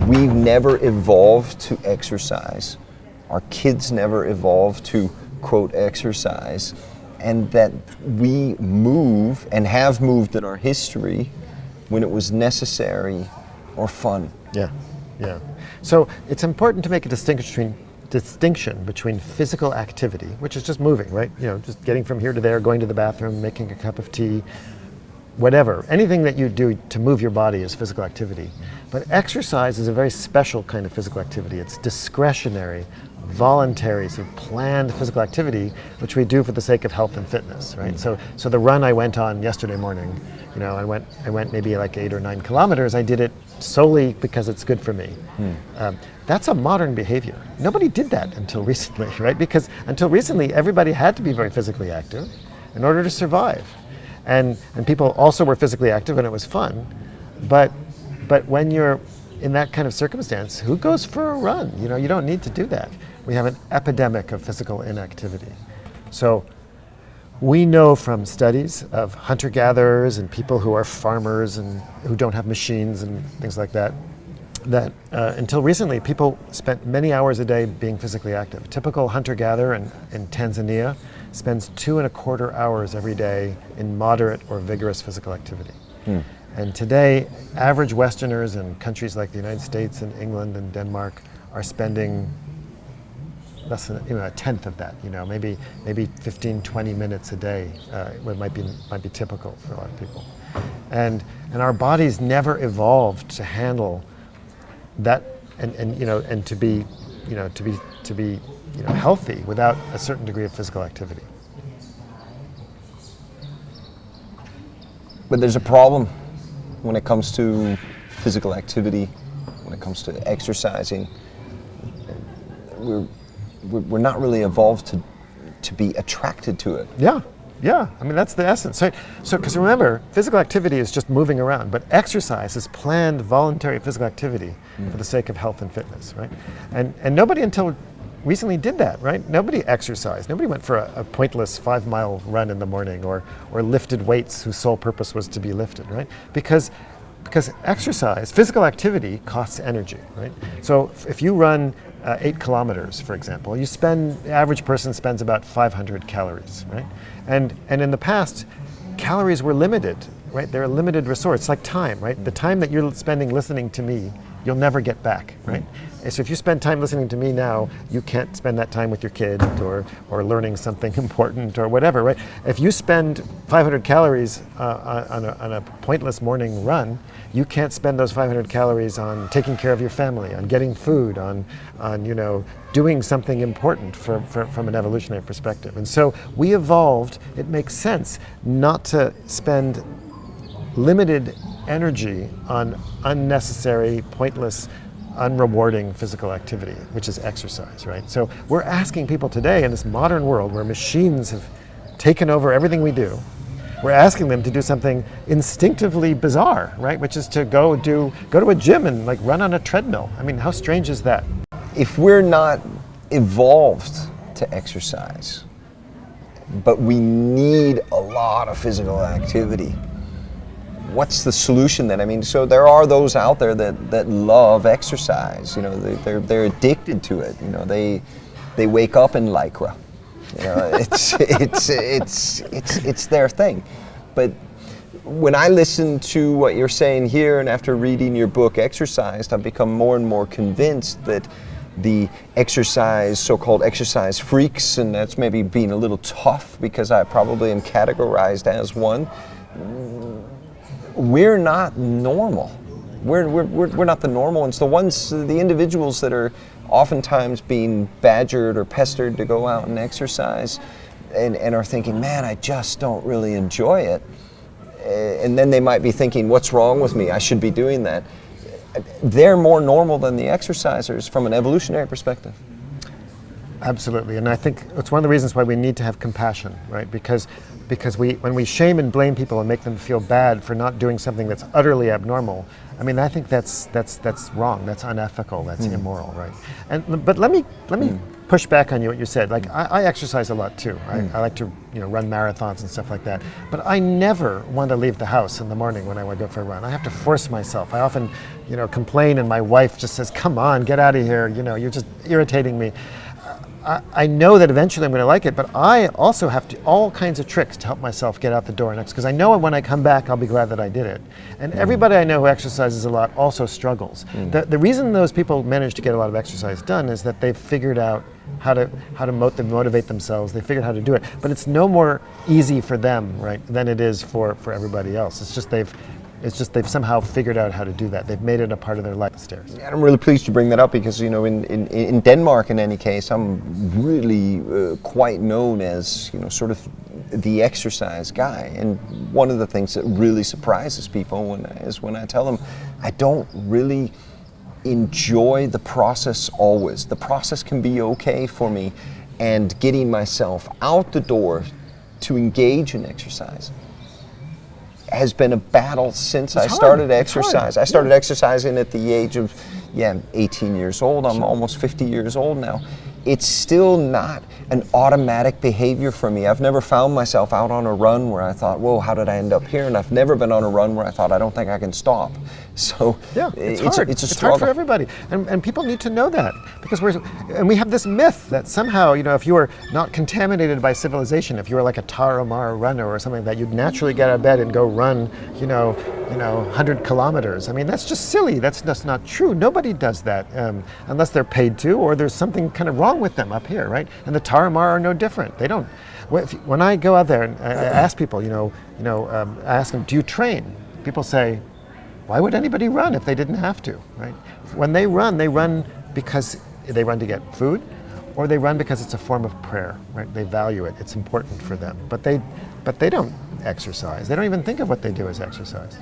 we've never evolved to exercise. Our kids never evolved to, quote, exercise. And that we move and have moved in our history when it was necessary or fun. Yeah, yeah. So it's important to make a distinction between physical activity, which is just moving, right? You know, just getting from here to there, going to the bathroom, making a cup of tea, whatever. Anything that you do to move your body is physical activity. But exercise is a very special kind of physical activity. It's discretionary, voluntary, sort of planned physical activity, which we do for the sake of health and fitness, right? So the run I went on yesterday morning, you know, I went maybe like 8 or 9 kilometers. I did it solely because it's good for me. That's a modern behavior. Nobody did that until recently, right? Because until recently, everybody had to be very physically active in order to survive. And people also were physically active and it was fun. But when you're in that kind of circumstance, who goes for a run? You know, you don't need to do that. We have an epidemic of physical inactivity. So we know from studies of hunter-gatherers and people who are farmers and who don't have machines and things like that, that until recently, people spent many hours a day being physically active. A typical hunter-gatherer in Tanzania spends 2.25 hours every day in moderate or vigorous physical activity. And today, average Westerners in countries like the United States and England and Denmark are spending less than a tenth of that. You know, maybe 15, 20 minutes a day. Might be typical for a lot of people. And our bodies never evolved to handle that, and to be healthy without a certain degree of physical activity. But there's a problem when it comes to physical activity, when it comes to exercising. We're not really evolved to be attracted to it. Yeah. I mean, that's the essence. So, because remember, physical activity is just moving around, but exercise is planned, voluntary physical activity for the sake of health and fitness, right? And nobody until recently did that, right? Nobody exercised. Nobody went for a pointless 5-mile run in the morning or lifted weights whose sole purpose was to be lifted, right? Because exercise, physical activity costs energy, right? So if you run 8 kilometers, for example, the average person spends about 500 calories, right? And in the past, calories were limited, right? They're a limited resource. It's like time, right? The time that you're spending listening to me, you'll never get back, right? And so if you spend time listening to me now, you can't spend that time with your kid or learning something important or whatever, right? If you spend 500 calories on a pointless morning run, you can't spend those 500 calories on taking care of your family, on getting food, on doing something important from an evolutionary perspective. And so we evolved, it makes sense not to spend limited energy on unnecessary, pointless, unrewarding physical activity, which is exercise, right? So we're asking people today in this modern world where machines have taken over everything we do, we're asking them to do something instinctively bizarre, right? Which is to go to a gym and like run on a treadmill. I mean, how strange is that? If we're not evolved to exercise, but we need a lot of physical activity, what's the solution then? I mean, so there are those out there that love exercise. You know, they're addicted to it. You know, they wake up in Lycra. You know, it's their thing. But when I listen to what you're saying here, and after reading your book, Exercised, I've become more and more convinced that the exercise, so-called exercise freaks, and that's maybe being a little tough because I probably am categorized as one. We're not normal. We're not the normal ones. The individuals that are oftentimes being badgered or pestered to go out and exercise and are thinking, man, I just don't really enjoy it. And then they might be thinking, what's wrong with me? I should be doing that. They're more normal than the exercisers from an evolutionary perspective. Absolutely, and I think it's one of the reasons why we need to have compassion, right? Because when we shame and blame people and make them feel bad for not doing something that's utterly abnormal, I mean, I think that's wrong, that's unethical, that's immoral, right? But let me push back on you what you said. Like I exercise a lot too. I like to run marathons and stuff like that. But I never want to leave the house in the morning when I want to go for a run. I have to force myself. I often complain, and my wife just says, "Come on, get out of here. You're just irritating me." I know that eventually I'm going to like it, but I also have to all kinds of tricks to help myself get out the door next, because I know when I come back I'll be glad that I did it. And everybody I know who exercises a lot also struggles. The reason those people manage to get a lot of exercise done is that they've figured out how to motivate themselves. They figured out how to do it, but it's no more easy for them, right, than it is for everybody else. It's just they've somehow figured out how to do that. They've made it a part of their life. Stairs. And I'm really pleased you bring that up, because in Denmark, in any case, I'm really quite known as sort of the exercise guy. And one of the things that really surprises people is when I tell them I don't really enjoy the process always. The process can be okay for me, and getting myself out the door to engage in exercise has been a battle since I started exercise. I started exercising at the age of 18 years old. I'm almost 50 years old now. It's still not an automatic behavior for me. I've never found myself out on a run where I thought, whoa, how did I end up here? And I've never been on a run where I thought, I don't think I can stop. So it's hard. It's a it's struggle. hard for everybody. And people need to know that, because we have this myth that somehow, if you were not contaminated by civilization, if you were like a Tarahumara runner or something, that you'd naturally get out of bed and go run, 100 kilometers. I mean, that's just silly. That's just not true. Nobody does that unless they're paid to, or there's something kind of wrong with them up here, right? And the Tarahumara are no different. They don't. When I go out there and I ask people, I ask them, do you train? People say, why would anybody run if they didn't have to, right? When they run because they run to get food, or they run because it's a form of prayer, right? They value it. It's important for them. But they don't exercise. They don't even think of what they do as exercise.